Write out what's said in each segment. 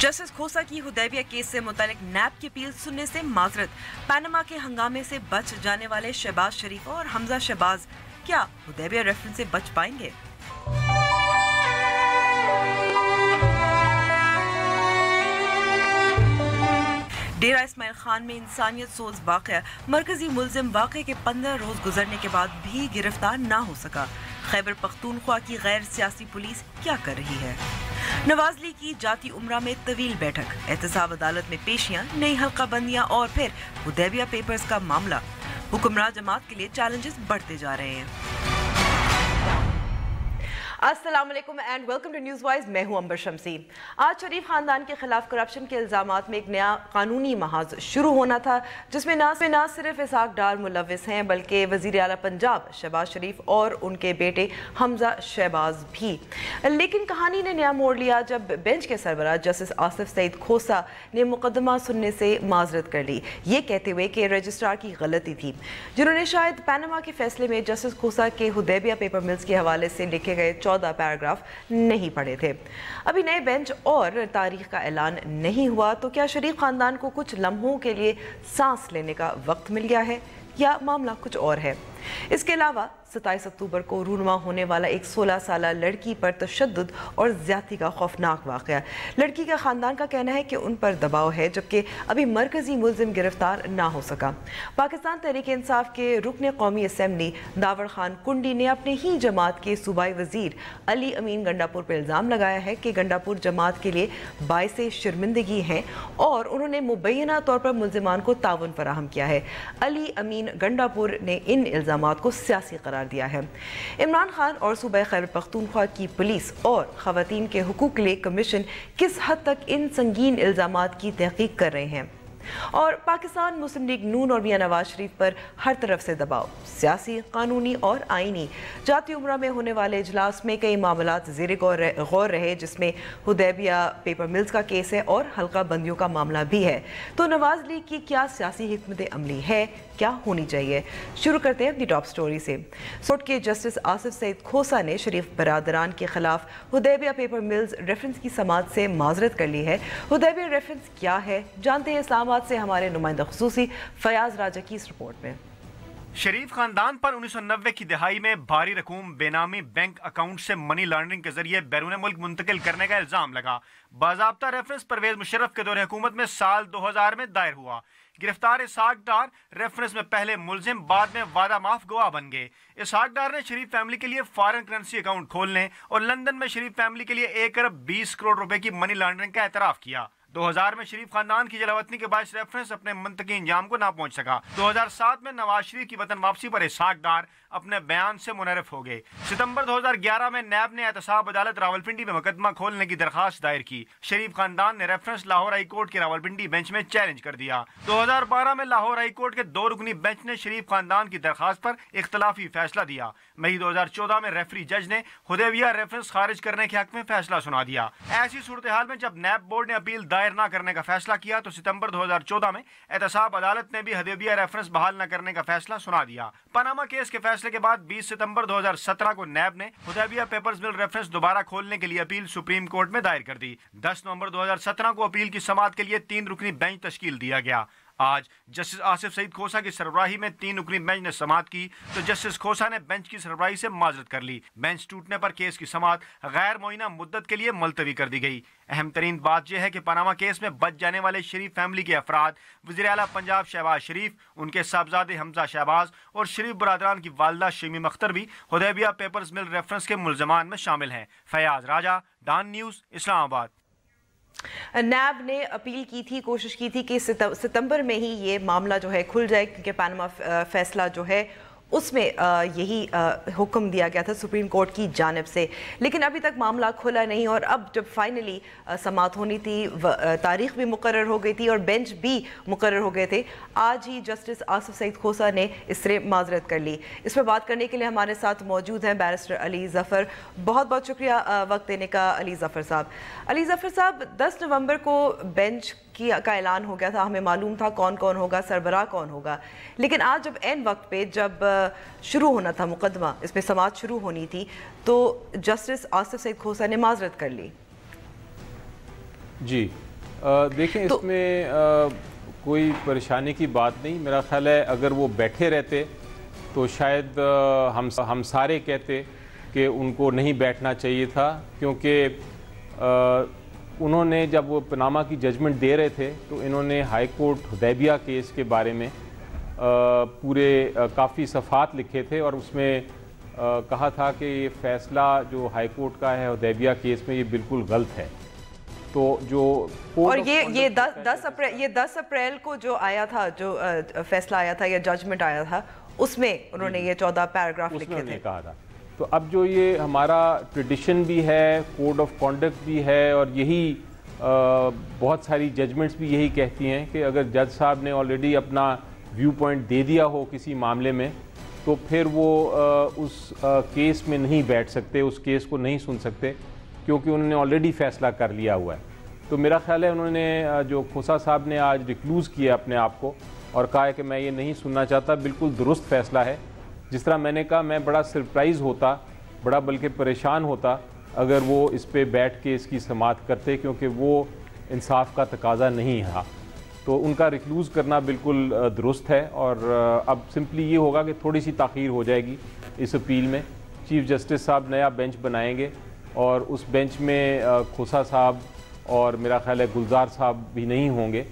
Justice खोसा की Hudaibiya case से मुतालिक नैब की अपील सुनने से माजरत। पनामा के हंगामे से बच जाने वाले शहबाज शरीफ और हमजा शहबाज क्या हुदैबिया रेफरेंस से बच पाएंगे? डेरा इस्माइल खान में इंसानियत सोज वाक़या। मरकजी मुल्जिम वाक़े के 15 रोज गुजरने के बाद भी गिरफ्तार ना हो सका। खैबर पख्तूनख्वा की गैर सियासी पुलिस क्या कर रही है? नवाज लीग की जाती उम्रा में तवील बैठक। एहतसाब अदालत में पेशियां, नई हल्का बंदियां और फिर हुदैबिया पेपर्स का मामला। हुक्मरान जमात के लिए चैलेंजेस बढ़ते जा रहे हैं। अस्सलाम वालेकुम and welcome to news wise. मैं हूं अंबर शमसी। आज शरीफ खानदान के खिलाफ करप्शन के इल्जामात में एक नया कानूनी महाज शुरू होना था, जिसमें ना सिर्फ इसहाक डार मुलविस हैं बल्कि वज़ीर आला पंजाब शहबाज शरीफ और उनके बेटे हमजा शहबाज भी। लेकिन कहानी ने नया मोड़ लिया जब बेंच के सरबराह जस्टिस आसिफ सईद खोसा ने मुकदमा सुनने से माजरत कर ली, ये कहते हुए कि रजिस्ट्रार की गलती थी, जिन्होंने शायद पनामा के फैसले में जस्टिस खोसा के हुदैबिया पेपर मिल्स के हवाले से लिखे गए 14 पैराग्राफ नहीं पढ़े थे। अभी नए बेंच और तारीख का ऐलान नहीं हुआ तो क्या शरीफ खानदान को कुछ लम्हों के लिए सांस लेने का वक्त मिल गया है या मामला कुछ और है? इसके अलावा 27 अक्टूबर को रूनुमा होने वाला एक 16 साल लड़की पर तशद्दुद और ज्यादती का खौफनाक वाक़या। लड़की का खानदान का कहना है कि उन पर दबाव है, जबकि अभी मरकजी मुल्जिम गिरफ्तार ना हो सका। पाकिस्तान तहरीक इंसाफ के रुकन कौमी असम्बली दावड़ खान कुंडी ने अपने ही जमात के सूबाई वजीर अली अमीन गंडापुर पर इल्ज़ाम लगाया है कि गंडापुर जमात के लिए बाइसे शर्मिंदगी हैं और उन्होंने मुबैना तौर पर मुल्जिमान को ताउन फराहम किया है। अली अमीन गंडापुर ने इन इल्ज़ामात को सियासी करार दिया है। इमरान खान और सूबा खैबर पख्तूनख्वा की पुलिस और खवातीन के हुकूक के लिए कमीशन किस हद तक इन संगीन इल्ज़ामात की तहकीक कर रहे हैं? और पाकिस्तान मुस्लिम लीग नून और मियां नवाज शरीफ पर हर तरफ से दबाव, सियासी, कानूनी और आईनी। जाती उम्रा में होने वाले इजलास में कई मामलात ज़ेरे गौर रहे, जिसमें हुदैबिया पेपर मिल्स का केस है और हल्का बंदियों का मामला भी है। तो नवाज लीग की क्या सियासी हिकमत अमली है, क्या होनी चाहिए? शुरू करते हैं अपनी टॉप स्टोरी से। कोर्ट के जस्टिस आसिफ सईद खोसा ने शरीफ बरादरान के खिलाफ हुदैबिया पेपर मिल्स रेफरेंस की समाअत से माजरत कर ली है। हुदैबिया रेफरेंस क्या है, जानते हैं इस्लामाबाद से हमारे नुमाइंदा खुसूसी फयाज राजा की इस रिपोर्ट में। शरीफ खानदान पर 1990 की दहाई में भारी रकूम बेनामी बैंक अकाउंट से मनी लॉन्ड्रिंग के जरिए बैरून मुल्क मुंतकिल करने का इल्जाम लगा। बाज़ाब्ता रेफरेंस परवेज मुशर्रफ के दौरे हुकूमत में साल 2000 में दायर हुआ। गिरफ्तार इसहाक डार रेफरेंस में पहले मुलजिम, बाद में वादा माफ गवाह बन गए। इसहाक डार ने शरीफ फैमिली के लिए फॉरेन करेंसी अकाउंट खोलने और लंदन में शरीफ फैमिली के लिए 1 अरब 20 करोड़ रुपए की मनी लॉन्ड्रिंग का एतराफ किया। 2000 में शरीफ खानदान की जलावतनी के बाद रेफरेंस अपने मुंतकी अंजाम को ना पहुंच सका। 2007 में नवाज शरीफ की वतन वापसी पर इसहाक डार अपने बयान से मुनरफ हो गए। सितंबर 2011 में नैब ने एहतसाब अदालत रावलपिंडी में मुकदमा खोलने की दरखास्त दायर की। शरीफ खानदान ने रेफरेंस लाहौर हाई कोर्ट के रावलपिंडी बेंच में चैलेंज कर दिया। 2012 में लाहौर हाई कोर्ट के 2 रुकनी बेंच ने शरीफ खानदान की दरखास्त पर इख्तलाफी फैसला दिया। मई 2014 में रेफरी जज ने हुदैबिया रेफरेंस खारिज करने के हक में फैसला सुना दिया। ऐसी सूरत हाल में जब नैब बोर्ड ने अपील दायर न करने का फैसला किया तो सितंबर 2014 में एहतसाब अदालत ने भी हुदैबिया रेफरेंस बहाल न करने का फैसला सुना दिया। पनामा केस के फैसले के बाद 20 सितंबर 2017 को नैब ने हुदैबिया पेपर्स मिल रेफरेंस दोबारा खोलने के लिए अपील सुप्रीम कोर्ट में दायर कर दी। 10 नवंबर 2017 को अपील की समाअत के लिए 3 रुकनी बेंच तश्कील दिया गया। आज जस्टिस आसिफ सईद खोसा की सरबराही में 3 रुकनी बेंच ने समाअत की तो जस्टिस खोसा ने बेंच की सरबराही से माजरत कर ली। बेंच टूटने पर केस की समाअत गैर मुअय्यना मुद्दत के लिए मुलतवी कर दी गई। अहम तरीन बात यह है कि पनामा केस में बच जाने वाले शरीफ फैमिली के अफराद वज़ीर आला पंजाब शहबाज शरीफ, उनके साहबजादे हमजा शहबाज और शरीफ बरादरान की वालदा शमीम अख्तर भी हुदैबिया पेपर्स मिल रेफरेंस के मुल्ज़मान में शामिल हैं। फयाज राजा, डॉन न्यूज़, इस्लामाबाद। नैब ने अपील की थी, कोशिश की थी कि सितंबर में ही ये मामला जो है खुल जाए, क्योंकि पनामा फैसला जो है उसमें यही हुक्म दिया गया था सुप्रीम कोर्ट की जानिब से। लेकिन अभी तक मामला खुला नहीं और अब जब फाइनली समाअत होनी थी, तारीख भी मुकर्रर हो गई थी और बेंच भी मुकर्रर हो गए थे, आज ही जस्टिस आसिफ सईद खोसा ने इससे माजरत कर ली। इस पर बात करने के लिए हमारे साथ मौजूद हैं बैरिस्टर अली ज़फ़र। बहुत बहुत शुक्रिया वक्त देने का अली ज़फ़र साहब। अली ज़फ़र साहब, 10 नवंबर को बेंच का ऐलान हो गया था, हमें मालूम था कौन कौन होगा, सरबराह कौन होगा, लेकिन आज जब एन वक्त पे जब शुरू होना था मुकदमा, इसमें समाअत शुरू होनी थी, तो जस्टिस आसिफ सईद खोसा ने माजरत कर ली। जी, دیکھیں اس میں کوئی پریشانی کی بات نہیں. میرا خیال ہے اگر وہ بیٹھے رہتے تو شاید ہم سارے کہتے کہ ان کو نہیں بیٹھنا چاہیے تھا, کیونکہ انہوں نے جب وہ پاناما کی ججمنٹ دے رہے تھے تو انہوں نے ہائی کورٹ حدیبیہ کیس کے بارے میں پورے کافی صفحات لکھے تھے, اور اس میں کہا تھا کہ یہ فیصلہ جو ہائی کورٹ کا ہے حدیبیہ کیس میں یہ بالکل غلط ہے. تو جو اور یہ 10 اپریل کو جو آیا تھا, جو فیصلہ آیا تھا یا ججمنٹ آیا تھا, اس میں انہوں نے یہ 14 پیراگراف لکھے تھے. کہا تھا. تو اب جو یہ ہمارا ٹریڈیشن بھی ہے, کوڈ آف کانڈکٹ بھی ہے, اور یہی بہت ساری ججمنٹس بھی یہی کہتی ہیں کہ اگر جج صاحب نے آلریڈی اپنا ویو پوائنٹ دے دیا ہو کسی معاملے میں تو پھر وہ اس کیس میں نہیں بیٹھ سکتے, اس کیس کو نہیں سن سکتے, کیونکہ انہوں نے آلریڈی فیصلہ کر لیا ہوا ہے. تو میرا خیال ہے انہوں نے جو کھوسا صاحب نے آج ریکلوز کیا اپنے آپ کو اور کہا ہے کہ میں یہ نہیں سننا چاہتا, بالکل درست فیصلہ ہے. جس طرح میں نے کہا, میں بڑا سرپرائز ہوتا, بڑا بلکہ پریشان ہوتا اگر وہ اس پہ بیٹھ کے اس کی سماعت کرتے, کیونکہ وہ انصاف کا تقاضا نہیں ہے. تو ان کا ریکلوز کرنا بالکل درست ہے, اور اب سمپلی یہ ہوگا کہ تھوڑی سی تاخیر ہو جائے گی اس اپیل میں. چیف جسٹس صاحب نیا بینچ بنائیں گے, اور اس بینچ میں کھوسا صاحب اور میرا خیال ہے گلزار صاحب بھی نہیں ہوں گے.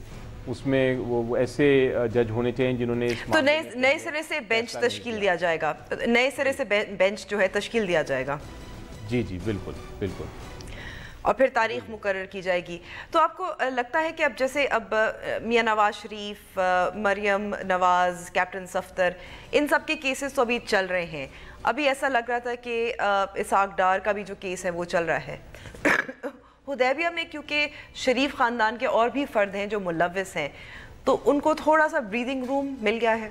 اس میں وہ ایسے جج ہونے چاہیے جنہوں نے تو نئے سرے سے بینچ تشکیل دیا جائے گا, نئے سرے سے بینچ جو ہے تشکیل دیا جائے گا. جی بالکل بالکل, اور پھر تاریخ مقرر کی جائے گی. تو آپ کو لگتا ہے کہ اب جیسے اب میاں نواز شریف, مریم نواز, کیپٹن صفدر, ان سب کے کیسز تو ابھی چل رہے ہیں. ابھی ایسا لگ رہا تھا کہ اسحاق ڈار کا بھی جو کیس ہے وہ چل رہا ہے. حدیبیہ میں کیونکہ شریف خاندان کے اور بھی فرد ہیں جو ملوث ہیں, تو ان کو تھوڑا سا بریدنگ روم مل گیا ہے.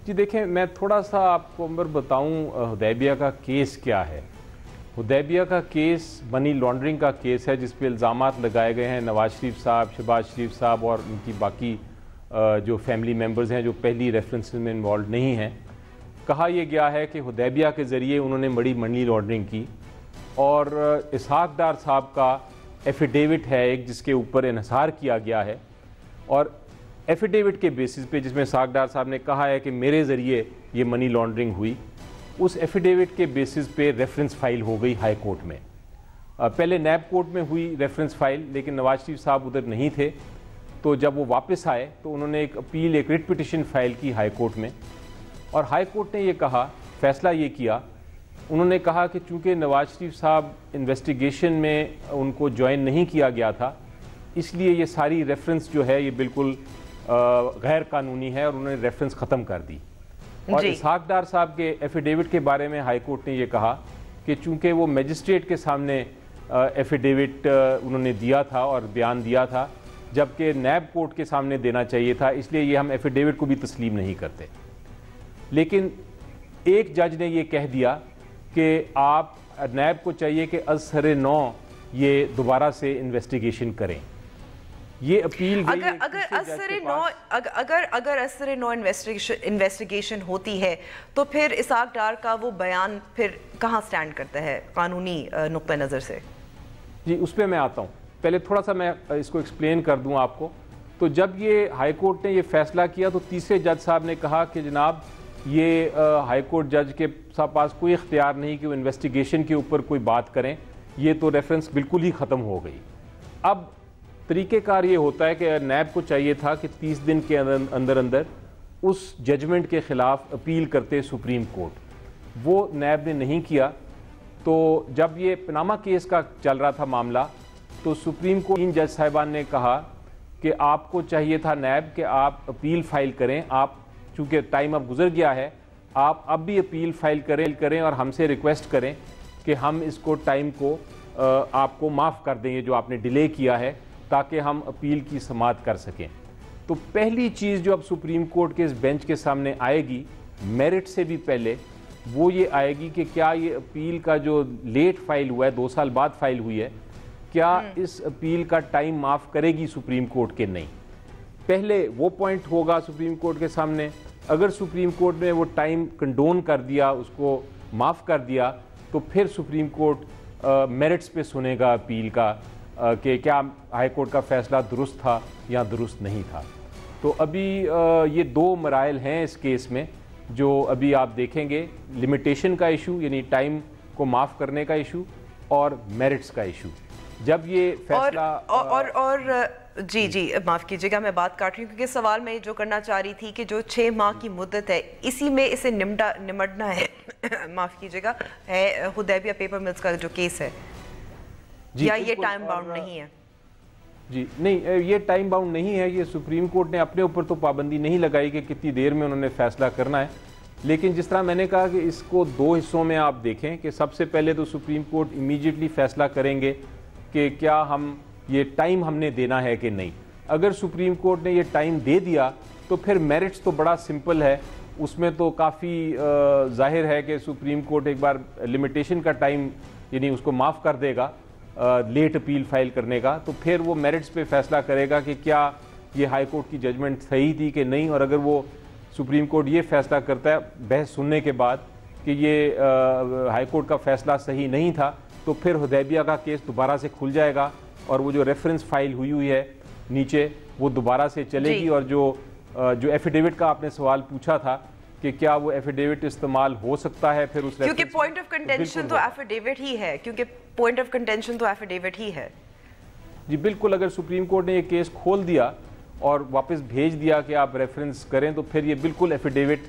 جی دیکھیں, میں تھوڑا سا آپ کو عمر بتاؤں حدیبیہ کا کیس کیا ہے. حدیبیہ کا کیس منی لانڈرنگ کا کیس ہے, جس پہ الزامات لگائے گئے ہیں نواز شریف صاحب, شہباز شریف صاحب اور ان کی باقی جو فیملی ممبرز ہیں جو پہلی ریفرنس میں انوالوڈ نہیں ہیں. کہا یہ گیا ہے کہ حدیبیہ کے ذریعے انہوں نے بڑی منی لانڈرنگ کی, اور اسحاق ڈار صاحب کا ایفیڈیوٹ ہے ایک جس کے اوپر انحصار کیا گیا ہے, اور ایفیڈیوٹ کے بیسس پہ جس میں اسحاق ڈار صاحب نے کہا ہے کہ میرے ذریعے یہ منی لانڈرنگ ہوئی, اس ایفیڈیوٹ کے بیسس پہ ریفرنس فائل ہو گئی ہائی کورٹ میں. پہلے نیب کورٹ میں ہوئی ریفرنس فائل, لیکن نواز شریف صاحب ادھر نہیں تھے, تو جب وہ واپس آئے تو انہوں نے ایک اپیل, ایک ریٹ پٹیشن فائل کی ہائی کورٹ میں, اور ہائی کورٹ نے یہ کہا, فیصلہ یہ کیا, انہوں نے کہا کہ چونکہ نواز شریف صاحب انویسٹیگیشن میں ان کو جوائن نہیں کیا گیا تھا, اس لیے یہ ساری ریفرنس جو ہے یہ بالکل غیر قانونی ہے, اور انہوں نے ریفرنس ختم کر دی. اور اسحاق ڈار صاحب کے ایفیڈیوٹ کے بارے میں ہائی کورٹ نے یہ کہا کہ چونکہ وہ میجسٹریٹ کے سامنے ایفیڈیوٹ انہوں نے دیا تھا اور بیان دیا تھا, جبکہ نیب کورٹ کے سامنے دینا چاہیے تھا, اس لیے یہ ہم ایفیڈیوٹ کو بھی تسلیم نہیں کرتے. لیکن ایک جج نے یہ کہہ دیا کہ آپ نیب کو چاہیے کہ از سر نو یہ دوبارہ سے انویسٹیگیشن کریں. یہ اپیل گئی اگر اثر نو انویسٹیگیشن ہوتی ہے تو پھر اسحاق ڈار کا وہ بیان پھر کہاں سٹینڈ کرتا ہے قانونی نقطہ نظر سے؟ جی اس پہ میں آتا ہوں. پہلے تھوڑا سا میں اس کو ایکسپلین کر دوں آپ کو. تو جب یہ ہائی کورٹ نے یہ فیصلہ کیا تو تیسرے جج صاحب نے کہا کہ جناب یہ ہائی کورٹ جج کے پاس کوئی اختیار نہیں کہ وہ انویسٹیگیشن کے اوپر کوئی بات کریں, یہ تو ریفرنس بالکل ہی ختم ہو گئی. اب طریقہ کار یہ ہوتا ہے کہ نیب کو چاہیے تھا کہ 30 دن کے اندر اس ججمنٹ کے خلاف اپیل کرتے سپریم کورٹ, وہ نیب نے نہیں کیا. تو جب یہ پاناما کیس کا چل رہا تھا معاملہ تو سپریم کورٹ 3 جج صاحبان نے کہا کہ آپ کو چاہیے تھا نیب کہ آپ اپیل فائل کریں, آپ چونکہ ٹائم اب گزر گیا ہے آپ اب بھی اپیل فائل کریں اور ہم سے ریکویسٹ کریں کہ ہم اس کو ٹائم کو آپ کو معاف کر دیں, یہ جو آپ نے ڈیلے کیا ہے, تاکہ ہم اپیل کی سماعت کر سکیں. تو پہلی چیز جو اب سپریم کورٹ کے اس بینچ کے سامنے آئے گی میرٹ سے بھی پہلے, وہ یہ آئے گی کہ کیا یہ اپیل کا جو لیٹ فائل ہوا ہے, 2 سال بعد فائل ہوئی ہے, کیا اس اپیل کا ٹائم معاف کرے گی سپریم کورٹ کے نہیں. پہلے وہ پوائنٹ ہوگا سپریم کورٹ کے سامنے. اگر سپریم کورٹ نے وہ ٹائم کنڈون کر دیا, اس کو معاف کر دیا, تو پھر سپریم کورٹ میرٹس پہ سنے گا اپیل کا کہ کیا ہائی کورٹ کا فیصلہ درست تھا یا درست نہیں تھا. تو ابھی یہ 2 مراحل ہیں اس کیس میں جو ابھی آپ دیکھیں گے. لمیٹیشن کا ایشو یعنی ٹائم کو معاف کرنے کا ایشو اور میرٹس کا ایشو. جب یہ فیصلہ اور جی معاف کیجیے گا میں بات کاٹ رہی ہوں کیونکہ سوال میں جو کرنا چاہ رہی تھی کہ جو 6 ماہ کی مدت ہے اسی میں اسے نمٹنا ہے معاف کیجیے گا ہے حدیبیہ پیپر ملز کا جو کیس ہے یا یہ ٹائم باؤنڈ نہیں ہے؟ جی نہیں، یہ ٹائم باؤنڈ نہیں ہے. یہ سپریم کورٹ نے اپنے اوپر تو پابندی نہیں لگائی کہ کتنی دیر میں انہوں نے فیصلہ کرنا ہے. لیکن جس طرح میں نے کہا کہ اس کو 2 حصوں میں آپ دیکھیں کہ سب سے پہلے تو سپریم کورٹ امیڈیٹلی فیصلہ کریں گے کہ کیا یہ ٹائم ہم نے دینا ہے کہ نہیں. اگر سپریم کورٹ نے یہ ٹائم دے دیا تو پھر میرٹس تو بڑا سمپل ہے. اس میں تو کافی ظاہر ہے کہ سپریم کورٹ ایک بار لمیٹیشن کا ٹائم یعنی اس کو معاف کر دے گا لیٹ اپیل فائل کرنے کا. تو پھر وہ میرٹس پہ فیصلہ کرے گا کہ کیا یہ ہائی کورٹ کی ججمنٹ صحیح تھی کہ نہیں. اور اگر وہ سپریم کورٹ یہ فیصلہ کرتا ہے بحث سننے کے بعد کہ یہ ہائی کورٹ کا فیصلہ صحیح نہیں تھا تو پھر حدیبیہ کا کیس دوبارہ سے کھل جائے گا اور وہ جو ریفرنس فائل ہوئی ہے نیچے وہ دوبارہ سے چلے گی. اور جو ایفیڈیوٹ کا آپ نے سوال پوچھا تھا کہ کیا وہ ایفیڈیوٹ استعمال ہو سکتا ہے پھر اس کیونکہ پوائنٹ آف کنٹینشن تو ایفیڈیوٹ ہی ہے جی بالکل. اگر سپریم کورٹ نے یہ کیس کھول دیا اور واپس بھیج دیا کہ آپ ریفرنس کریں تو پھر یہ بالکل ایفیڈیوٹ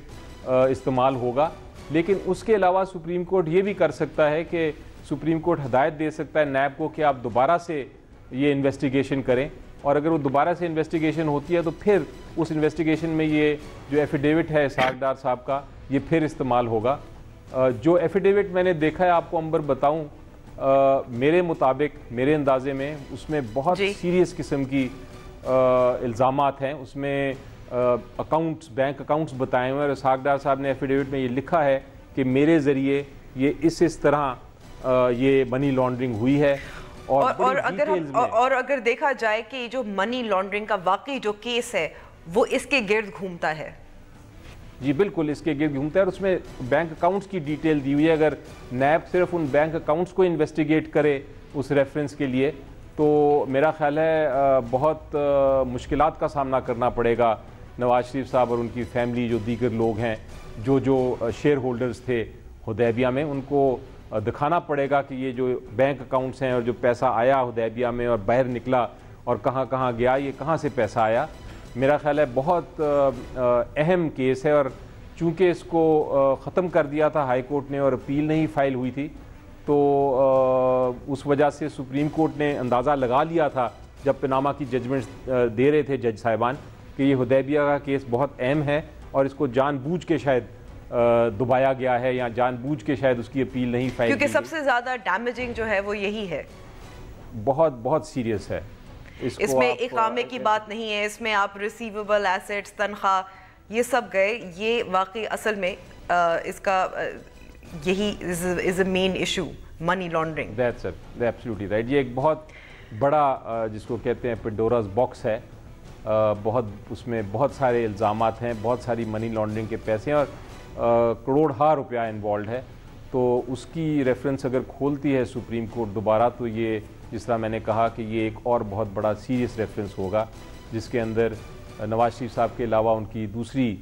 استعمال ہوگا. لیکن اس کے علاوہ سپریم کورٹ یہ بھی کر سکتا ہے کہ سپریم کورٹ ہدایت دے سکتا ہے نیب کو کہ آپ دوبارہ سے یہ انویسٹیگیشن کریں. اور اگر وہ دوبارہ سے انویسٹیگیشن ہوتی ہے تو پھر اس انویسٹیگیشن میں یہ جو ایفیڈیوٹ ہے اسحاق ڈار صاحب کا یہ پھر استعمال ہوگا. جو ایفیڈیوٹ میں نے دیکھا ہے آپ کو انبر بتاؤں میرے مطابق میرے اندازے میں اس میں بہت سیریس قسم کی الزامات ہیں. اس میں بینک اکاؤنٹس بتائے ہوئے ہیں اور اسحاق ڈار صاحب نے ایفیڈیوٹ میں یہ لکھا ہے کہ میرے ذریعے یہ اس طرح یہ منی لانڈرنگ ہوئی ہے. اور اگر دیکھا جائے کہ جو منی لانڈرنگ کا واقعی جو کیس ہے وہ اس کے گرد گھومتا ہے. جی بالکل اس کے گرد گھومتا ہے اور اس میں بینک اکاؤنٹس کی ڈیٹیل دی ہوئی ہے. اگر نیب صرف ان بینک اکاؤنٹس کو انویسٹیگیٹ کرے اس ریفرنس کے لیے تو میرا خیال ہے بہت مشکلات کا سامنا کرنا پڑے گا نواز شریف صاحب اور ان کی فیملی جو دیگر لوگ ہیں جو شیئر ہولڈرز تھے حدیبیہ میں. ان کو دکھانا پڑے گا کہ یہ جو بینک اکاؤنٹس ہیں اور جو پیسہ آیا حدیبیہ میں اور باہر نکلا اور کہاں کہاں گیا یہ کہاں سے پیسہ آیا. میرا خیال ہے بہت اہم کیس ہے اور چونکہ اس کو ختم کر دیا تھا ہائی کورٹ نے اور اپیل نہیں فائل ہوئی تھی تو اس وجہ سے سپریم کورٹ نے اندازہ لگا لیا تھا جب پاناما کی ججمنٹ دے رہے تھے جج صاحبان کہ یہ حدیبیہ کا کیس بہت اہم ہے اور اس کو جان بوجھ کے شاید دبایا گیا ہے یا جان بوجھ کے شاید اس کی اپیل نہیں فائل کی. کیونکہ سب سے زیادہ ڈیمیجنگ جو ہے وہ یہی ہے. بہت بہت سیریس ہے. اس میں اقامے کی بات نہیں ہے, اس میں آپ ریسیویبل ایسٹس تنخواہ یہ سب گئے. یہ واقعی اصل میں اس کا یہی is a main issue money laundering. That's absolutely right. یہ ایک بہت بڑا جس کو کہتے ہیں پنڈوراز باکس ہے. بہت اس میں بہت سارے الزامات ہیں, بہت ساری منی لانڈرنگ کے پیسے ہیں اور کروڑ روپیہ انوالوڈ ہے. تو اس کی ریفرنس اگر کھولتی ہے سپریم کورٹ دوبارہ تو یہ جس طرح میں نے کہا کہ یہ ایک اور بہت بڑا سیریس ریفرنس ہوگا جس کے اندر نواز شریف صاحب کے علاوہ ان کی دوسری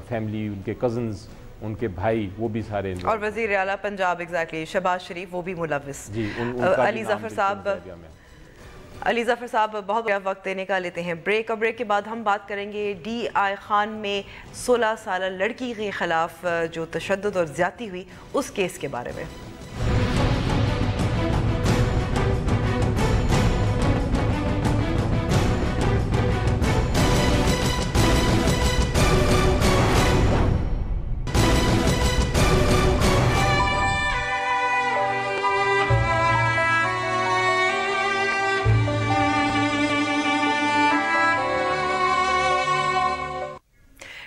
فیملی, ان کے کزنز, ان کے بھائی وہ بھی سارے اور وزیر اعلیٰ پنجاب ایگزیکٹلی شہباز شریف وہ بھی ملوث. جی علی ظفر صاحب بہت بڑا وقت دینے کا لیتے ہیں بریک. اور بریک کے بعد ہم بات کریں گے ڈی آئی خان میں 16 سالہ لڑکی کے خلاف جو تشدد اور زیادتی ہوئی اس کیس کے بارے میں.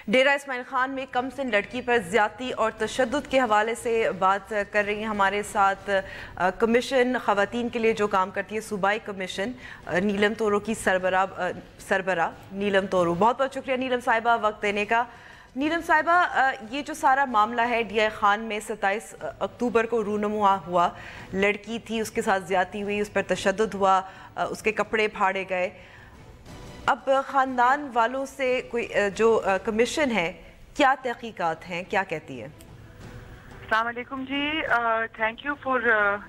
ڈیرہ اسماعیل خان میں کم سن لڑکی پر زیادتی اور تشدد کے حوالے سے بات کر رہی ہیں ہمارے ساتھ کمیشن خواتین کے لیے جو کام کرتی ہے صوبائی کمیشن نیلم تورو کی سربراہ نیلم تورو. بہت بہت شکریہ نیلم صاحبہ وقت دینے کا. नीलम साहिबा, ये जो सारा मामला है DI खान में 27 अक्टूबर को रूनुमा हुआ, लड़की थी, उसके साथ ज्यादती हुई, उस पर तशद्दुद हुआ, उसके कपड़े फाड़े गए। अब ख़ानदान वालों से कोई जो कमीशन है, क्या तहकीकात हैं, क्या कहती है? अस्सलाम वालेकुम जी, थैंक यू फॉर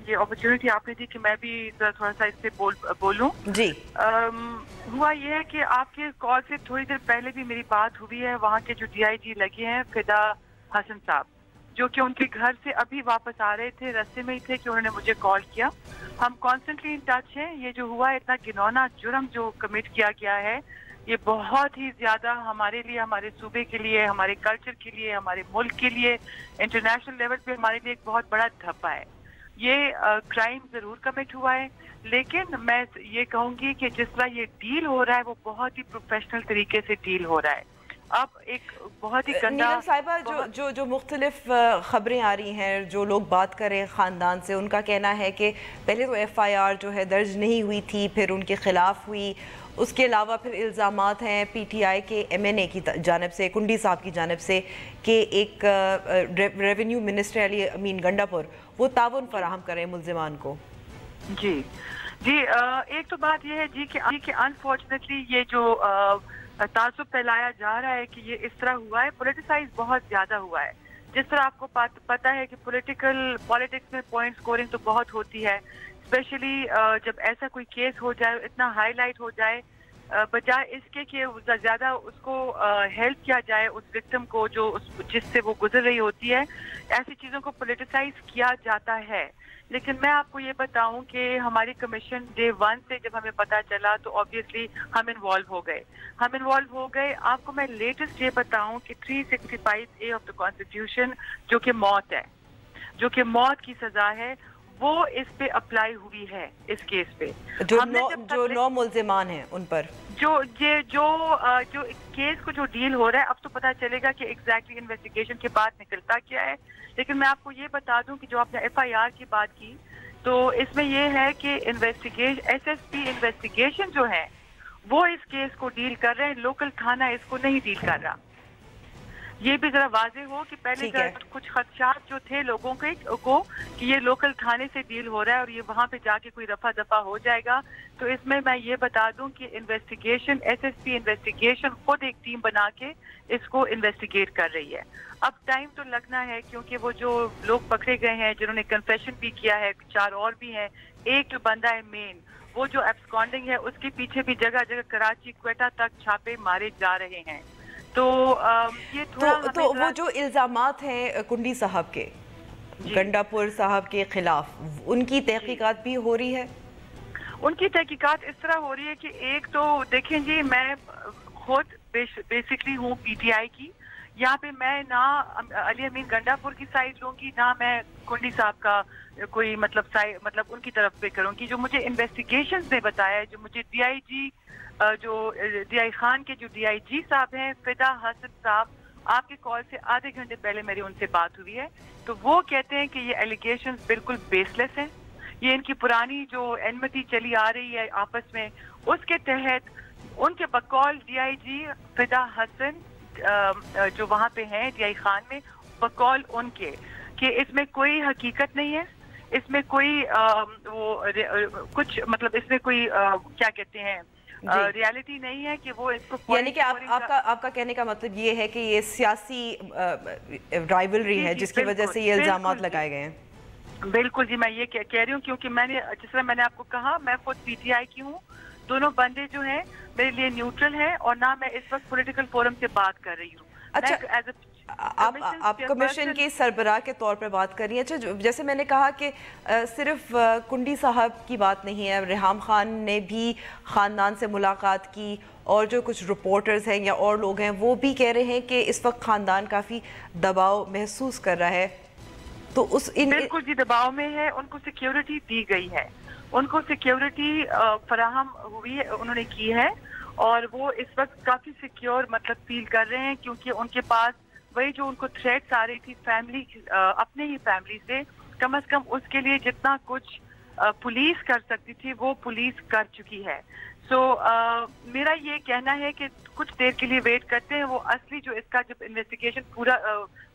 ये अपॉर्चुनिटी आपने दी कि मैं भी थोड़ा सा इससे बोलूं जी। हुआ ये है कि आपके कॉल से थोड़ी देर पहले भी मेरी बात हुई है। वहाँ के जो DIG लगे हैं फिदा हसन साहब, जो कि उनके घर से अभी वापस आ रहे थे, रास्ते में ही थे कि उन्होंने मुझे कॉल किया। हम कॉन्स्टेंटली इन टच हैं। ये जो हुआ है, इतना घिनौना जुर्म जो कमिट किया गया है, ये बहुत ही ज्यादा हमारे लिए, हमारे सूबे के लिए, हमारे कल्चर के लिए, हमारे मुल्क के लिए, इंटरनेशनल लेवल पे हमारे लिए एक बहुत बड़ा धब्बा है। ये क्राइम जरूर कमिट हुआ है, लेकिन मैं ये कहूंगी कि जिस तरह ये डील हो रहा है वो बहुत ही प्रोफेशनल तरीके से डील हो रहा है। अब एक बहुत ही गंदा नीलम साहिबा, जो मुख्तलिफ खबरें आ रही हैं, जो लोग बात करें ख़ानदान से, उनका कहना है कि पहले तो FIR जो है दर्ज नहीं हुई थी, फिर उनके ख़िलाफ़ हुई। उसके अलावा फिर इल्ज़ामात हैं PTI के MNA की जानब से, कुंडी साहब की जानब से, कि एक रेवेन्यू मिनिस्टर अली अमीन गंडापुर वो ताउन फराहम करें मुल्ज़िमान को। जी जी, एक तो बात यह है जी कि अनफॉर्चुनेटली ये जो तासुब फैलाया जा रहा है कि ये इस तरह हुआ है, पोलिटिसाइज बहुत ज्यादा हुआ है। जिस तरह आपको पता है कि पॉलिटिक्स में पॉइंट स्कोरिंग तो बहुत होती है, स्पेशली जब ऐसा कोई केस हो जाए, इतना हाईलाइट हो जाए, बजाय इसके कि ज्यादा उसको हेल्प किया जाए उस विक्टिम को जो जिससे वो गुजर रही होती है, ऐसी चीजों को पोलिटिसाइज किया जाता है। लेकिन मैं आपको ये बताऊं कि हमारी कमीशन डे 1 से जब हमें पता चला तो ऑब्वियसली हम इन्वॉल्व हो गए। आपको मैं लेटेस्ट ये बताऊं कि 365A ऑफ द कॉन्स्टिट्यूशन, जो कि मौत है, जो कि मौत की सजा है, वो इस पे अप्लाई हुई है। इस केस पे जो 9 मुल्जिमान हैं उन पर जो केस को जो डील हो रहा है, अब तो पता चलेगा कि एग्जैक्टली इन्वेस्टिगेशन के बाद निकलता क्या है। लेकिन मैं आपको ये बता दूं कि जो आपने FIR की बात की, तो इसमें ये है कि SSP इन्वेस्टिगेशन जो है वो इस केस को डील कर रहे हैं, लोकल थाना इसको नहीं डील कर रहा। ये भी जरा वाजे हो कि पहले कुछ खदशात जो थे लोगों को कि ये लोकल थाने से डील हो रहा है और ये वहां पे जाके कोई रफा दफा हो जाएगा। तो इसमें मैं ये बता दूं कि इन्वेस्टिगेशन, SSP इन्वेस्टिगेशन खुद एक टीम बना के इसको इन्वेस्टिगेट कर रही है। अब टाइम तो लगना है, क्योंकि वो जो लोग पकड़े गए हैं जिन्होंने कन्फेशन भी किया है, 4 और भी हैं, एक जो बंदा है मेन, वो जो एब्सकॉन्डिंग है, उसके पीछे भी जगह जगह कराची, क्वेटा तक छापे मारे जा रहे हैं। तो ये थोड़ा तो वो जो इल्जामात हैं कुंडी साहब के, गंडापुर साहब के खिलाफ, उनकी तहकीकात भी हो रही है? उनकी तहकीकात इस तरह हो रही है कि एक तो देखें जी, मैं खुद बेसिकली हूँ PTI की। यहाँ पे मैं ना अली अमीन गंडापुर की साइड लूंगी, ना मैं कुंडी साहब का कोई मतलब उनकी तरफ पे करूंगी। जो मुझे इन्वेस्टिगेशंस ने बताया, जो मुझे DI खान के जो DIG साहब हैं फिदा हसन साहब, आपके कॉल से आधे घंटे पहले मेरी उनसे बात हुई है, तो वो कहते हैं कि ये एलिगेशंस बिल्कुल बेसलेस हैं। ये इनकी पुरानी जो एनमिटी चली आ रही है आपस में, उसके तहत उनके बकौल DIG फिदा हसन जो वहाँ पे हैं DI खान में, बकौल उनके कि इसमें कोई हकीकत नहीं है, इसमें कोई कुछ मतलब इसमें कोई क्या कहते हैं रियलिटी नहीं है कि वो इसको, यानी कि आपका कहने का मतलब ये है कि ये सियासी राइवलरी है जिसकी वजह से ये इल्जामात लगाए गए हैं। बिल्कुल जी, मैं ये कह रही हूँ, क्योंकि जिस तरह मैंने आपको कहा, मैं खुद PTI की हूँ। दोनों बंदे जो हैं मेरे लिए न्यूट्रल हैं, और ना मैं इस वक्त पॉलिटिकल फोरम से बात कर रही हूँ। अच्छा, आप कमीशन के सरबराह के तौर पर बात कर रही हैं। अच्छा, जैसे मैंने कहा कि सिर्फ कुंडी साहब की बात नहीं है, रेहाम खान ने भी ख़ानदान से मुलाकात की, और जो कुछ रिपोर्टर्स हैं या और लोग हैं वो भी कह रहे हैं कि इस वक्त ख़ानदान काफ़ी दबाव महसूस कर रहा है। तो बिल्कुल जी, दबाव में है। उनको सिक्योरिटी दी गई है, उनको सिक्योरिटी फराहम हुई है, उन्होंने की है, और वो इस वक्त काफी सिक्योर मतलब फील कर रहे हैं, क्योंकि उनके पास वही जो उनको थ्रेट्स आ रही थी फैमिली, अपने ही फैमिली से, कम उसके लिए जितना कुछ पुलिस कर सकती थी वो पुलिस कर चुकी है। सो मेरा ये कहना है कि कुछ देर के लिए वेट करते हैं, वो असली जो इसका जब इन्वेस्टिगेशन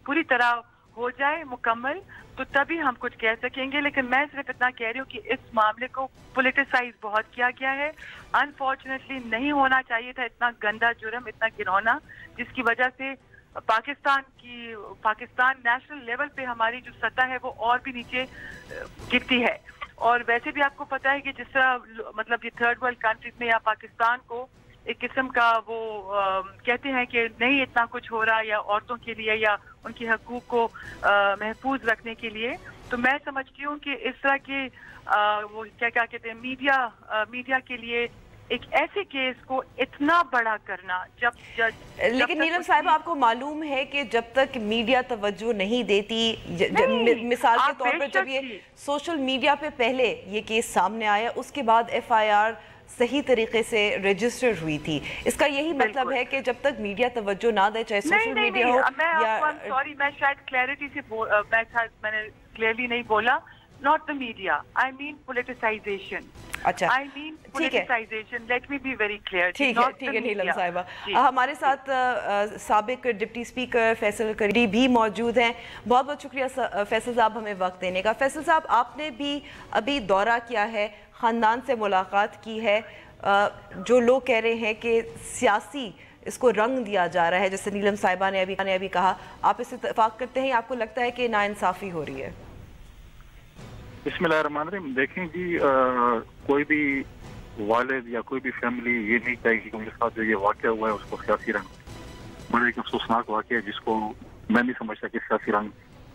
पूरी तरह हो जाए मुकम्मल तो तभी हम कुछ कह सकेंगे। लेकिन मैं सिर्फ इतना कह रही हूँ कि इस मामले को पोलिटिसाइज बहुत किया गया है। अनफॉर्चुनेटली नहीं होना चाहिए था इतना गंदा जुर्म, इतना घिनौना, जिसकी वजह से पाकिस्तान नेशनल लेवल पे हमारी जो सतह है वो और भी नीचे गिरती है। और वैसे भी आपको पता है कि जिस तरह मतलब ये थर्ड वर्ल्ड कंट्रीज में या पाकिस्तान को एक किस्म का वो कहते हैं कि नहीं इतना कुछ हो रहा या औरतों के लिए या उनके हकूक को महफूज रखने के लिए, तो मैं समझती हूँ कि इस तरह के वो क्या कहते हैं मीडिया के लिए एक ऐसे केस को इतना बड़ा करना लेकिन नीलम साहिब आपको मालूम है कि जब तक मीडिया तवज्जो नहीं देती, मिसाल के तौर पर जब ये सोशल मीडिया पे पहले ये केस सामने आया उसके बाद FIR सही तरीके से रजिस्टर हुई थी, इसका यही मतलब है कि जब तक मीडिया तवज्जो ना दे, चाहे सोशल मीडिया हो या सॉरी मैं शायद क्लैरिटी से मैंने क्लियरली नहीं बोला, not the media, I mean politicization. अच्छा, I mean politicization. Let me be very clear. ठीक है नीलम साहिबा। हमारे साथ साबिक डिप्टी स्पीकर फैसल करी भी मौजूद हैं। बहुत बहुत शुक्रिया फैसल साहब हमें वक्त देने का। फैसल साहब आपने भी अभी दौरा किया है, ख़ानदान से मुलाकात की है, जो लोग कह रहे हैं कि सियासी इसको रंग दिया जा रहा है, जैसे नीलम साहिबा ने अभी कहा, आप इससे इत्तेफाक करते हैं, आपको लगता है कि नाइंसाफ़ी हो रही है? बिस्मिल्लाहिर्रहमानिर्रहीम। देखें जी, कोई भी वालिद या कोई भी फैमिली ये नहीं कहेगी कि उनके साथ जो ये वाक़या हुआ है उसको सियासी रंग, बड़ा एक अफसोसनाक वाक़या है जिसको मैं नहीं समझता कि सियासी रंग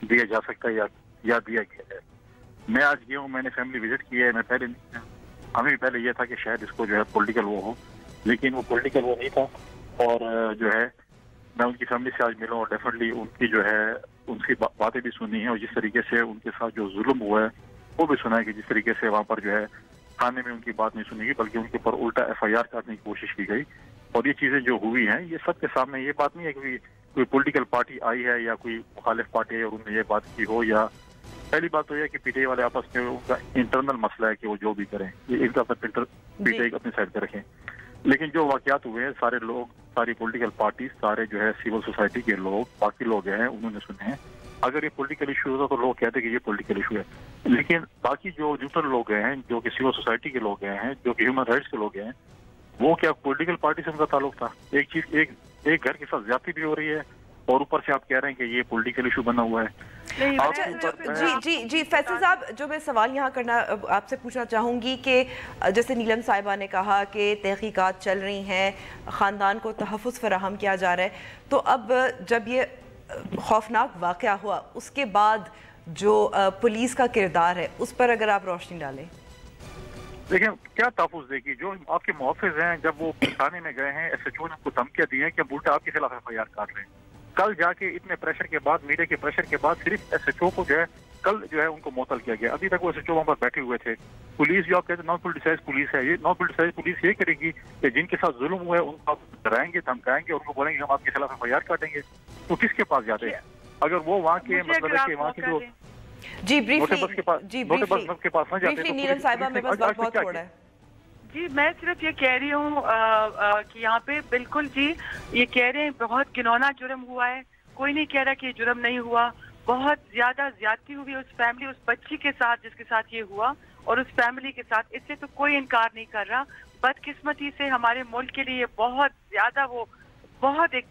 दिया जा सकता है या दिया गया है। मैं आज गया हूँ, मैंने फैमिली विजिट की है, मैं पहले हमें भी पहले ये था कि शायद इसको जो है पॉलिटिकल वो हो, लेकिन वो पॉलिटिकल वो नहीं था। और जो है मैं उनकी फैमिली से आज मिला और डेफिनेटली उनकी जो है उनकी बातें भी सुनी है और जिस तरीके से उनके साथ जो जुल्म हुआ है वो भी सुना है कि जिस तरीके से वहाँ पर जो है थाने में उनकी बात नहीं सुनी गई बल्कि उनके ऊपर उल्टा FIR करने की कोशिश की गई। और ये चीज़ें जो हुई हैं ये सबके सामने, ये बात नहीं है कि कोई पॉलिटिकल पार्टी आई है या कोई मुखालिफ पार्टी है और उन्होंने ये बात की हो, या पहली बात तो यह कि PTI वाले आपस में उनका इंटरनल मसला है कि वो जो भी करें, ये इनका PTI अपनी साइड पे रखें। लेकिन जो वाकयात हुए हैं सारे लोग, सारी पॉलिटिकल पार्टी, सारे जो है सिविल सोसाइटी के लोग, बाकी लोग हैं, उन्होंने सुने हैं। अगर ये पॉलिटिकल इशू होता तो लोग कहते कि ये पॉलिटिकल इशू है, लेकिन बाकी जो न्यूट्रल लोग हैं, जो कि सिविल सोसाइटी के लोग हैं, जो कि ह्यूमन राइट्स के लोग हैं, वो क्या पॉलिटिकल पार्टी से उनका ताल्लुक था? एक घर के साथ ज्यादती भी हो रही है और ऊपर से आप कह रहे हैं कि ये पॉलिटिकल इशू बना हुआ है। जी फैसल साहब, जो मैं सवाल यहाँ करना आपसे पूछना चाहूँगी कि जैसे नीलम साहिबा ने कहा कि तहकीकात चल रही हैं, ख़ानदान को तहफ़्फ़ुज़ फराहम किया जा रहा है, तो अब जब ये खौफनाक वाक़या हुआ उसके बाद जो पुलिस का किरदार है उस पर अगर आप रोशनी डालें। देखिए क्या तहफ़्फ़ुज़ देगी, जो आपके मुहफ़िज़ हैं जब वो थाने में गए हैं, SHO ने उनको धमकियाँ दी हैं कि उल्टा आपके खिलाफ FIR काट रहे हैं। कल जाके इतने प्रेशर के बाद, मीडिया के प्रेशर के बाद सिर्फ SHO को जो है कल जो है उनको मुअत्तल किया गया। अभी तक वो SHO वहाँ पर बैठे हुए थे। पुलिस जो आप कहते हैं नॉन पोलिटिसाइज पुलिस है, ये नॉन पोलिटिसाइज पुलिस ये करेगी कि जिनके साथ जुल्म हुआ है उनको आप डराएंगे, धमकाएंगे और उनको बोलेंगे हम आपके खिलाफ FIR काटेंगे, तो किसके पास जाते हैं? अगर वो वहाँ के मतलब है कि वहाँ के जो नीलम साहिबा मेरे पास बहुत थोड़ा है। जी मैं सिर्फ ये कह रही हूँ कि यहाँ पे बिल्कुल जी ये कह रहे हैं बहुत घिनौना जुर्म हुआ है, कोई नहीं कह रहा कि जुर्म नहीं हुआ, बहुत ज्यादा ज्यादती हुई उस फैमिली, उस बच्ची के साथ जिसके साथ ये हुआ और उस फैमिली के साथ, इससे तो कोई इनकार नहीं कर रहा। बदकिस्मती से हमारे मुल्क के लिए बहुत ज्यादा वो बहुत एक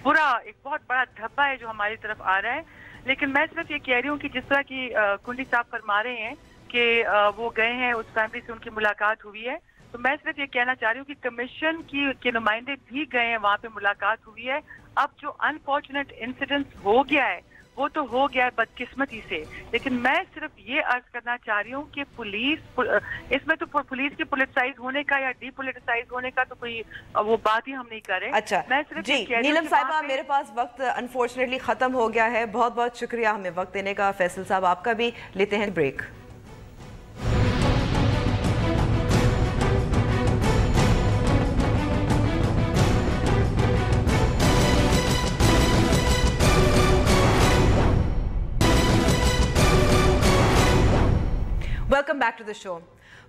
बहुत बड़ा धब्बा है जो हमारी तरफ आ रहा है। लेकिन मैं सिर्फ ये कह रही हूँ कि जिस तरह की कुंडी साहब फरमा रहे हैं कि वो गए हैं, उस फैमिली से उनकी मुलाकात हुई है, तो मैं सिर्फ ये कहना चाह रही हूँ कि कमीशन के नुमाइंदे भी गए हैं, वहाँ पे मुलाकात हुई है। अब जो अनफॉर्चुनेट इंसिडेंट हो गया है वो तो हो गया है बदकिस्मती से, लेकिन मैं सिर्फ ये अर्ज करना चाह रही हूँ कि पुलिस इसमें तो पुलिस के पोलिटिसाइज होने का या डीपोलिटिसाइज होने का तो कोई वो बात ही हम नहीं कर रहे। अच्छा मैं सिर्फ जी नीलम साहिबा, मेरे पास वक्त अनफॉर्चुनेटली खत्म हो गया है, बहुत बहुत शुक्रिया हमें वक्त देने का। फैसल साहब आपका भी लेते हैं break. Welcome back to the show.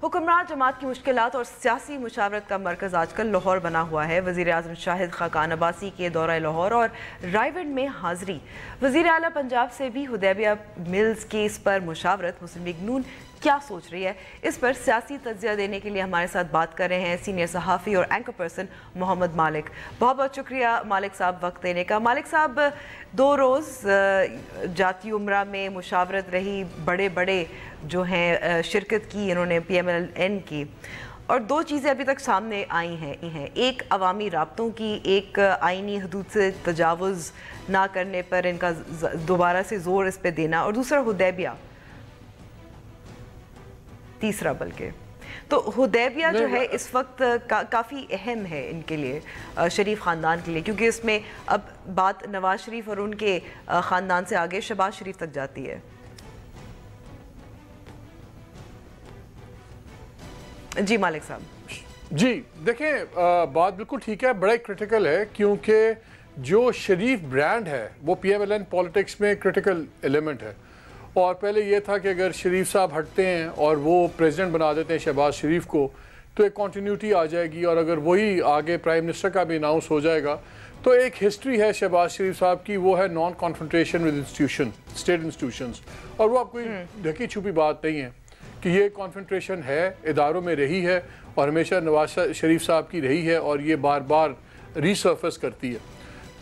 हुक्मरान जमात की मुश्किलात और सियासी मुशावरत का मरकज़ आजकल लाहौर बना हुआ है। वज़ीर आज़म शाहिद खाकान अब्बासी के दौरा लाहौर और रायविंड में हाज़री। वज़ीर आला पंजाब से भी हुदैबिया मिल्स केस पर मुशावरत। मुस्लिम लीग नून क्या सोच रही है, इस पर सियासी तज्ज़िया देने के लिए हमारे साथ बात कर रहे हैं सीनियर सहाफ़ी और एंकर पर्सन मोहम्मद मालिक। बहुत बहुत शुक्रिया मालिक साहब वक्त देने का। मालिक साहब, 2 रोज़ जाती उम्रा में मुशावरत रही, बड़े बड़े जो हैं शिरकत की इन्होंने PMLN की, और 2 चीज़ें अभी तक सामने आई हैं। एक अवामी राब्तों की, एक आइनी हदूद से तजावुज़ ना करने पर इनका दोबारा से ज़ोर इस पर देना, और दूसरा हुदैबिया, तीसरा बल्कि। तो हुदैबिया जो है इस वक्त काफ़ी अहम है इनके लिए, शरीफ ख़ानदान के लिए, क्योंकि इसमें अब बात नवाज शरीफ और उनके ख़ानदान से आगे शहबाज शरीफ तक जाती है। जी मालिक साहब। जी देखें, बात बिल्कुल ठीक है, बड़ा क्रिटिकल है, क्योंकि जो शरीफ ब्रांड है वो PMLN पॉलिटिक्स में क्रिटिकल एलिमेंट है। और पहले ये था कि अगर शरीफ साहब हटते हैं और वो प्रेसिडेंट बना देते हैं शहबाज शरीफ को, तो एक कॉन्टीन्यूटी आ जाएगी, और अगर वही आगे प्राइम मिनिस्टर का भी अनाउंस हो जाएगा, तो एक हिस्ट्री है शहबाज शरीफ साहब की, वो है non confrontation with institution, state institutions. और वो अब कोई ढकी छुपी बात नहीं है कि ये कॉन्फ्रंट्रेशन है, इदारों में रही है और हमेशा नवाज शरीफ साहब की रही है, और ये बार बार रीसर्फेस करती है।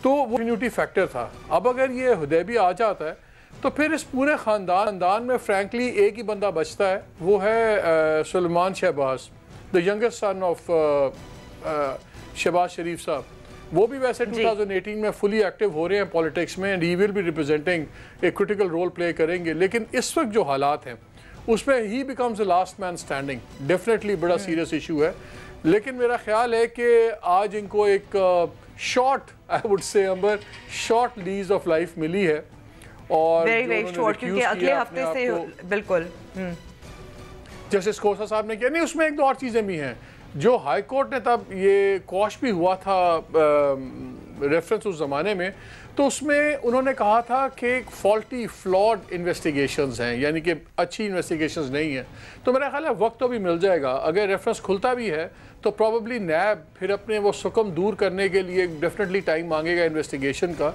तो वो कम्युनिटी फैक्टर था। अब अगर ये हुदैबिया आ जाता है तो फिर इस पूरे ख़ानदान में फ्रैंकली एक ही बंदा बचता है, वो है Suleman Shahbaz, the youngest son of Shahbaz Sharif sahab. वो भी वैसे 2018 में फुली एक्टिव हो रहे हैं पॉलिटिक्स में, and he will be representing एक क्रिटिकल रोल प्ले करेंगे। लेकिन इस वक्त जो हालात हैं उसमें ही becomes the last man standing. Definitely बड़ा सीरियस इशू है, लेकिन मेरा ख्याल है कि आज इनको एक short, I would say Ambar, short lease of life मिली है। और वेरी शॉर्ट, क्योंकि अगले हफ्ते से बिल्कुल जैसे स्कोसा साहब ने किया, नहीं उसमें 1-2 और चीज़ें भी हैं। जो हाई कोर्ट ने तब ये कॉश भी हुआ था रेफरेंस उस ज़माने में, तो उसमें उन्होंने कहा था कि फॉल्टी फ्लॉड इन्वेस्टिगेशंस हैं, यानी कि अच्छी इन्वेस्टिगेशंस नहीं हैं। तो मेरा ख्याल है वक्त तो भी मिल जाएगा, अगर रेफरेंस खुलता भी है तो प्रॉबली नैब फिर अपने वो सुकम दूर करने के लिए डेफिनेटली टाइम मांगेगा इन्वेस्टिगेशन का।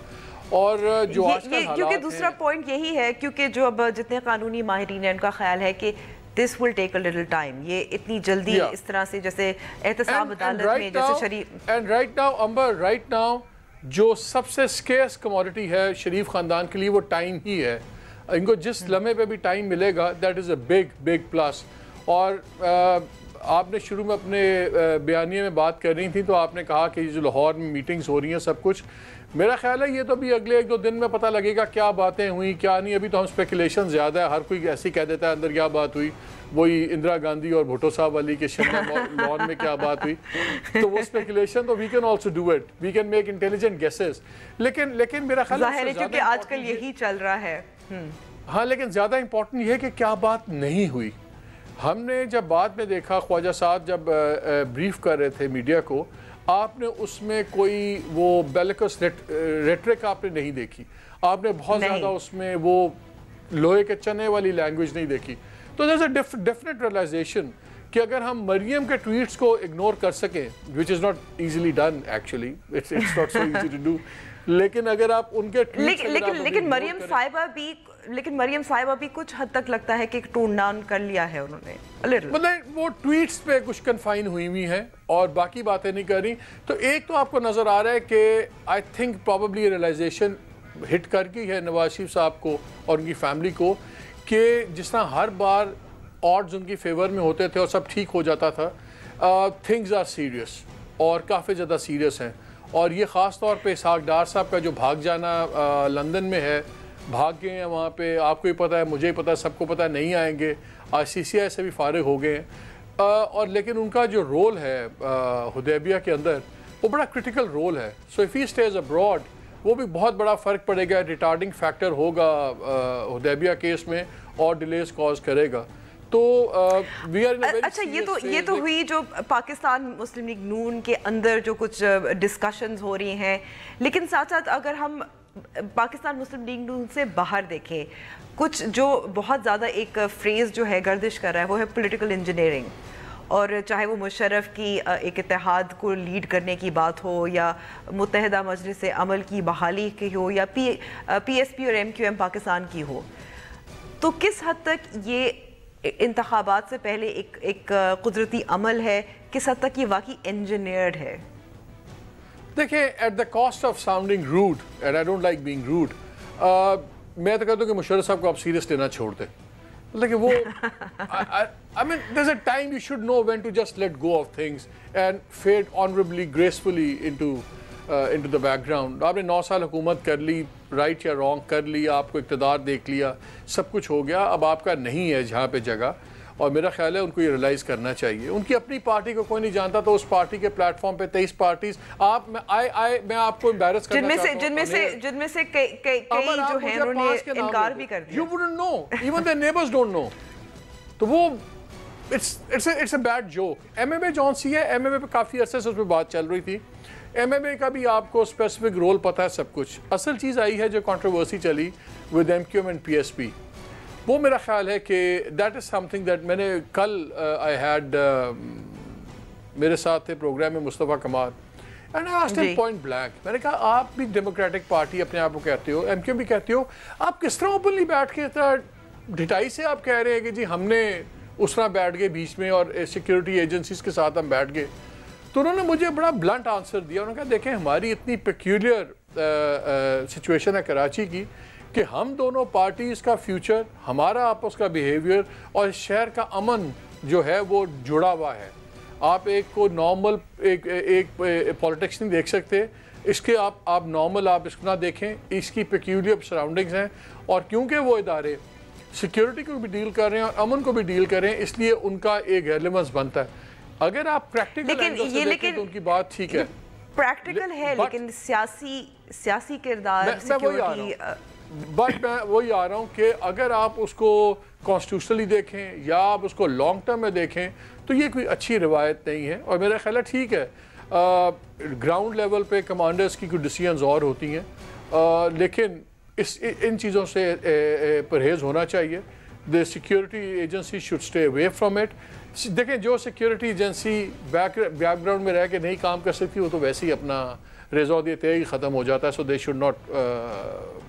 और जो आजकल क्योंकि दूसरा पॉइंट यही है, क्योंकि जो अब जितने कानूनी माहिरीन हैं उनका ख्याल है कि this will take a little time, ये इतनी जल्दी इस तरह से जैसे एहतसाब अदालत में जैसे Sharif. And right now Ambar, right now जो सबसे स्केर्स कमोडिटी है शरीफ ख़ानदान के लिए वो टाइम ही है। इनको जिस लम्हे पे भी टाइम मिलेगा, that is a big big plus. और आपने शुरू में अपने बयानिए में बात कर रही थी, तो आपने कहा कि जो लाहौर में मीटिंग्स हो रही हैं सब कुछ, मेरा ख्याल है ये तो भी अगले 1-2 दिन में पता लगेगा क्या बातें हुई क्या नहीं। अभी तो हम स्पेकुलेशन ज़्यादा है, हर कोई ऐसे ही कह देता है अंदर क्या बात हुई, वही इंदिरा गांधी और भुट्टो साहब वाली के लॉन में क्या बात हुई, तो वो स्पेकुलेशन तो we can also do it, we can make intelligent guesses. लेकिन मेरा ख्याल है क्योंकि आजकल यही चल रहा है। हाँ, लेकिन ज़्यादा इंपॉर्टेंट ये है कि क्या बात नहीं हुई। हमने जब बाद में देखा, ख्वाजा साहब जब ब्रीफ कर रहे थे मीडिया को, आपने उसमें कोई वो बेलिकस रेटरिक आपने नहीं देखी, आपने बहुत ज़्यादा उसमें वो लोहे के चने वाली लैंग्वेज नहीं देखी। तो there is a definite realization कि अगर हम मरियम के ट्वीट्स को इग्नोर कर सकें, which is not easily done actually, it's not so easy to do, लेकिन अगर आप उनके लेकिन मरियम साहिबा भी कुछ हद तक लगता है कि टोन डाउन कर लिया है उन्होंने, मतलब वो ट्वीट्स पे कुछ कन्फाइन हुई है और बाकी बातें नहीं कर रही। तो एक तो आपको नज़र आ रहा है कि I think probably realization hit कर गई है नवाज शरीफ साहब को और उनकी फैमिली को, कि जिस तरह हर बार ऑड्स उनकी फेवर में होते थे और सब ठीक हो जाता था, थिंग्स आर सीरियस और काफ़ी ज़्यादा सीरियस हैं। और ये ख़ास तौर पे इसहाक डार साहब का जो भाग जाना लंदन में है, भाग गए हैं वहाँ पे, आपको ही पता है, मुझे ही पता है, सबको पता है, नहीं आएंगे, CCI से भी फारिग हो गए हैं। और लेकिन उनका जो रोल है हुदैबिया के अंदर वो बड़ा क्रिटिकल रोल है। So if he stage abroad, वो भी बहुत बड़ा फ़र्क पड़ेगा, रिटार्डिंग फैक्टर होगा हुदैबिया केस में और डिलेस कॉज करेगा। तो we are in a very अच्छा, ये तो हुई जो पाकिस्तान मुस्लिम लीग नून के अंदर जो कुछ डिस्कशंस हो रही हैं, लेकिन साथ साथ अगर हम पाकिस्तान मुस्लिम लीग नून से बाहर देखें, कुछ जो बहुत ज़्यादा एक फ्रेज़ जो है गर्दिश कर रहा है वो है पॉलिटिकल इंजीनियरिंग, और चाहे वो मुशर्रफ की एक इत्तेहाद को लीड करने की बात हो या मुत्तहिदा मजलिस अमल की बहाली की हो या PSP और MQM पाकिस्तान की हो, तो किस हद तक ये इंतखाबात से पहले एक कुदरती अमल है, किस हद तक ये वाकई इंजीनियर्ड है? देखिए, at the cost of sounding rude, and I don't like being rude, मैं तो कहता हूँ कि मुशर्रफ साहब को आप सीरियस लेना छोड़ दें। मतलब वो I mean, there's a time you should know when to just let go of things and fade honorably, gracefully into the background. आपने 9 साल हुकूमत कर ली, राइट या रॉन्ग कर ली, आपको इक़्तिदार देख लिया, सब कुछ हो गया, अब आपका नहीं है जहाँ पे जगह, और मेरा ख्याल है उनको ये रियलाइज़ करना चाहिए। उनकी अपनी पार्टी को कोई नहीं जानता, तो उस पार्टी के प्लेटफॉर्म पे 23 पार्टीज, मैं आपको एम्बैरस करना चाहता हूं, जिनमें से कई जो हैं उन्होंने इनकार भी कर दिया। You wouldn't know, even their neighbors don't know. तो वो it's a bad joke. MMA जौन सी है, MMA पे काफ़ी अरसे से उस पर बात चल रही थी। MMA का भी आपको स्पेसिफिक रोल पता है, सब कुछ। असल चीज़ आई है जो कंट्रोवर्सी चली विद MQM एंड PSP, वो मेरा ख्याल है कि दैट इज़ समथिंग दैट मैंने कल आई हैड मेरे साथ थे प्रोग्राम में मुस्तफ़ा कमाल, and I asked him point blank, मैंने कहा आप भी डेमोक्रेटिक पार्टी अपने आप को कहते हो, MQM भी कहते हो, आप किस तरह ओपनली बैठ के इतना ढिठाई से आप कह रहे हैं कि जी हमने उस तरह बैठ गए बीच में और सिक्योरिटी एजेंसीज के साथ हम बैठ गए? तो उन्होंने मुझे बड़ा ब्लंट आंसर दिया, उन्होंने कहा देखें हमारी इतनी पेक्यूलियर सिचुएशन है कराची की कि हम दोनों पार्टीज़ का फ्यूचर, हमारा आपस का बिहेवियर और शहर का अमन जो है वो जुड़ा हुआ है। आप एक को नॉर्मल एक पॉलिटिक्स नहीं देख सकते, इसके आप नॉर्मल आप इसको ना देखें, इसकी पेक्यूलियर सराउंडिंग्स हैं, और क्योंकि वो इदारे सिक्योरिटी को भी डील कर रहे हैं और अमन को भी डील कर रहे हैं, इसलिए उनका एक रेलेवेंस बनता है। अगर आप प्रैक्टिकल एंगल से देखें तो उनकी बात ठीक है, प्रैक्टिकल है, लेकिन सियासी किरदार, सिक्योरिटी, बट मैं वही आ रहा हूँ कि अगर आप उसको कॉन्स्टिट्यूशनली देखें या आप उसको लॉन्ग टर्म में देखें तो ये कोई अच्छी रवायत नहीं है, और मेरा ख्याल है ठीक है ग्राउंड लेवल पे कमांडर्स की कुछ डिसीजंस और होती हैं, लेकिन इन चीज़ों से परहेज़ होना चाहिए। The security agency should stay away from it. देखें, जो सिक्योरिटी एजेंसी बैकग्राउंड में रह के नहीं काम कर सकती, वो तो वैसे ही अपना रेज़ा देते ही ख़त्म हो जाता है, so they should not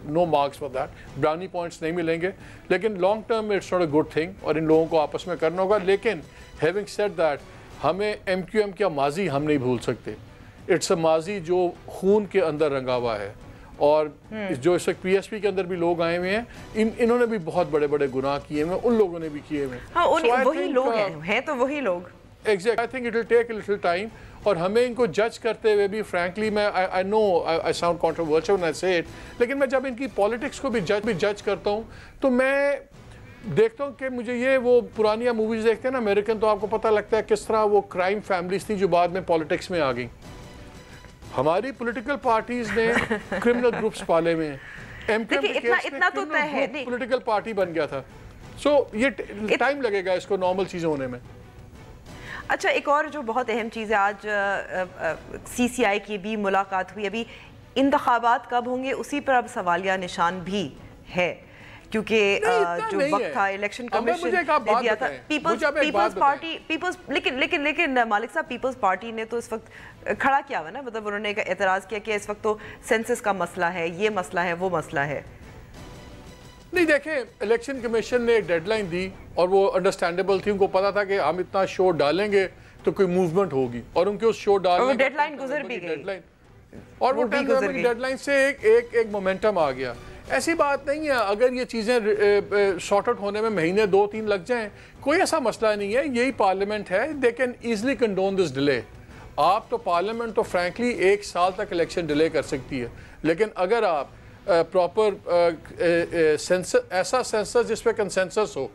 no marks for that, brownie points नहीं मिलेंगे, लेकिन लॉन्ग टर्म में it's not a good thing और इन लोगों को आपस में करना होगा। लेकिन हैविंग सेड दैट, हमें MQM का माजी हम नहीं भूल सकते, इट्स अ माजी जो खून के अंदर रंगा हुआ है, और जो इस वक्त PSP के अंदर भी लोग आए हुए हैं, इन्होंने भी बहुत बड़े बड़े गुनाह किए हुए हैं, उन लोगों ने भी किए हुए हैं। हाँ, वही लोग हैं तो वही लोग। Exact, I think it will take a little time, और हमें इनको जज करते हुए भी फ्रैंकली मैं I know I sound controversial when I say it, लेकिन मैं जब इनकी पॉलिटिक्स को भी जज करता हूँ तो मैं देखता हूँ कि मुझे ये वो पुरानी मूवीज़ देखते हैं ना अमेरिकन, तो आपको पता लगता है किस तरह वो क्राइम फैमिलीज थी जो बाद में पॉलिटिक्स में आ गई। हमारी पॉलिटिकल पार्टीज ने क्रिमिनल ग्रुप्स पाले हुए हैं, MQM के केस में तो तय है पॉलिटिकल पार्टी बन गया था, सो ये टाइम लगेगा इसको नॉर्मल चीज़ें होने में। अच्छा, एक और जो बहुत अहम चीज़ है, आज CCI की भी मुलाकात हुई, अभी इंतखाबात कब होंगे उसी पर अब सवालिया निशान भी है, क्योंकि जो वक्त था इलेक्शन कमीशन ने दिया था, पीपल्स पार्टी लेकिन मालिक साहब, पीपल्स पार्टी ने तो इस वक्त खड़ा किया हुआ ना, मतलब उन्होंने एतराज़ किया कि इस वक्त तो सेंसस का मसला है, ये मसला है, वो मसला है। नहीं, देखें, इलेक्शन कमीशन ने एक डेडलाइन दी और वो अंडरस्टैंडेबल थी, उनको पता था कि हम इतना शोर डालेंगे तो कोई मूवमेंट होगी, और उनके उस शोर डालने डेडलाइन गुजर भी गई, और वो डेडलाइन से एक मोमेंटम आ गया। ऐसी बात नहीं है, अगर ये चीज़ें सॉर्ट आउट होने में महीने 2-3 लग जाएं, कोई ऐसा मसला नहीं है, यही पार्लियामेंट है, they can easily condone this delay. आप तो पार्लियामेंट तो फ्रैंकली 1 साल तक इलेक्शन डिले कर सकती है, लेकिन अगर आप प्रॉपर सेंसस, ऐसा सेंसस जिस पे कंसेंसस हो,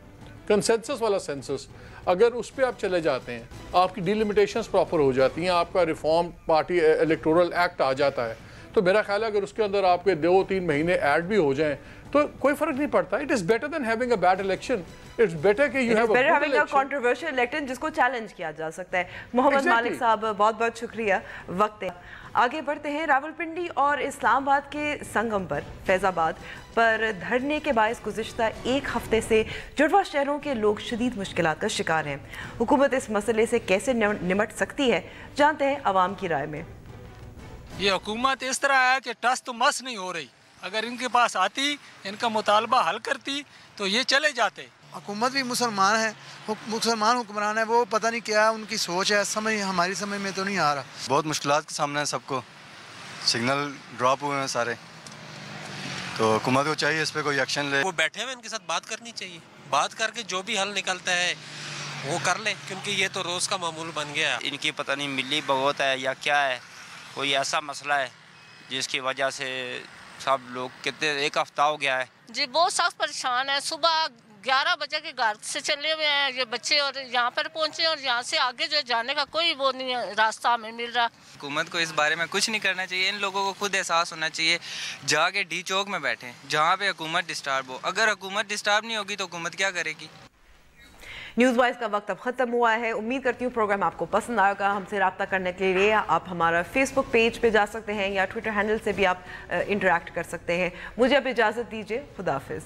कंसेंसस वाला सेंसस, अगर उस पर आप चले जाते हैं, आपकी डिलिमिटेशंस प्रॉपर हो जाती हैं, आपका रिफॉर्म पार्टी इलेक्टोरल एक्ट आ जाता है, तो मेरा ख्याल है अगर उसके अंदर आपके 2-3 महीने ऐड भी हो जाएं तो कोई फर्क नहीं पड़ता। It is better than having a bad election, it's better कि you have a controversial election जिसको चैलेंज किया जा सकता है। मोहम्मद मालिक साहब, बहुत बहुत शुक्रिया, वक्त है। आगे बढ़ते हैं। रावलपिंडी और इस्लामाबाद के संगम पर फैज़ाबाद पर धरने के बायस गुज़िश्ता एक हफ्ते से जुड़वा शहरों के लोग शदीद मुश्किलात का शिकार हैं। हुकूमत इस मसले से कैसे निमट सकती है, जानते हैं अवाम की राय में। ये हुकूमत इस तरह है कि टस तो मस नहीं हो रही। अगर इनके पास आती, इनका मुतालबा हल करती तो ये चले जाते। हुकूमत भी मुसलमान है, मुसलमान हुक्मरान है, वो पता नहीं क्या उनकी सोच है, समझ हमारी समझ में तो नहीं आ रहा। बहुत मुश्किलात का सामना है सबको, सिग्नल ड्रॉप हुए हैं सारे, तो हुकूमत को चाहिए इस पर कोई एक्शन ले। वो बैठे हुए, इनके साथ बात करनी चाहिए, बात करके जो भी हल निकलता है वो कर ले, क्योंकि ये तो रोज़ का मामूल बन गया। इनकी पता नहीं मिली बगौत है या क्या है, कोई ऐसा मसला है जिसकी वजह से सब लोग कितने एक हफ्ता हो गया है जी बहुत सख्त परेशान है। सुबह 11 बजे के घर से चले हुए हैं ये बच्चे और यहाँ पर पहुँचे और यहाँ से आगे जो जाने का कोई वो नहीं रास्ता हमें मिल रहा। हुकूमत को इस बारे में कुछ नहीं करना चाहिए, इन लोगों को खुद एहसास होना चाहिए, जाके डी चौक में बैठे जहाँ पे हुकूमत डिस्टर्ब हो। अगर हुकूमत डिस्टर्ब नहीं होगी तो हुकूमत क्या करेगी। न्यूज़ वाइज का वक्त अब ख़त्म हुआ है। उम्मीद करती हूँ प्रोग्राम आपको पसंद आएगा। हमसे रब्ता करने के लिए आप हमारा फेसबुक पेज पे जा सकते हैं या ट्विटर हैंडल से भी आप इंटरेक्ट कर सकते हैं। मुझे अब इजाज़त दीजिए, खुदा हाफिज़।